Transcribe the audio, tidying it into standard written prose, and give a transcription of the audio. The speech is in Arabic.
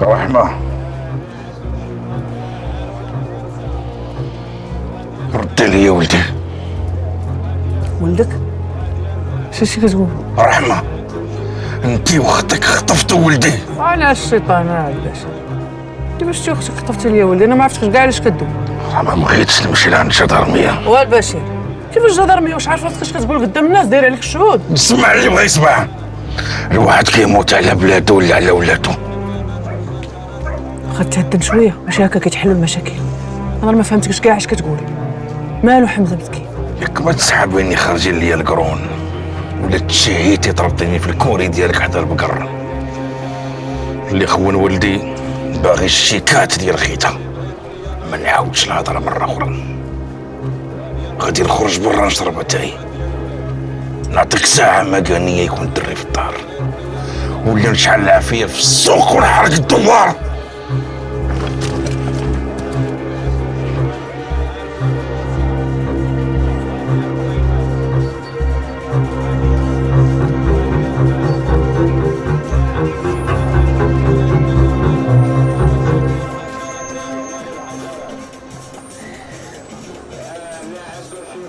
رحمة رد لي يا ولدي. ولدك؟ شي كتقول؟ رحمة انتي واختك خطفتوا ولدي. انا الشيطان الباشا، كيفاش تي اختك خطفتي ليا ولدي؟ انا ما عرفتش كاع علاش كدوي. ما بغيتش نمشي لعند الجدرمية. والبشير كيفاش الجدرميه واش عارفه راسك اش كتقول قدام الناس داير عليك الشهود؟ نسمع اللي بغا يسمع. الواحد كيموت على بلادو ولا على ولادو. واخا تهدن شويه ماشي هكا كيتحلوا المشاكل. انا ما فهمتكش كاع اش كتقول. مالو حمزه مسكين؟ ياك ما تسحبيني خارجين ليا القرون ولا تشهيتي تربطيني في الكوري ديالك حدا البقر. اللي خون ولدي باغي الشيكات ديال خيتها. ما نعاودش الهضره مره اخرى. غادي نخرج برا نشرب اتاي. نعطيك ساعه مكانيه يكون الدري في الدار ولا نشعل العافيه في السوق ونحرق الدوار.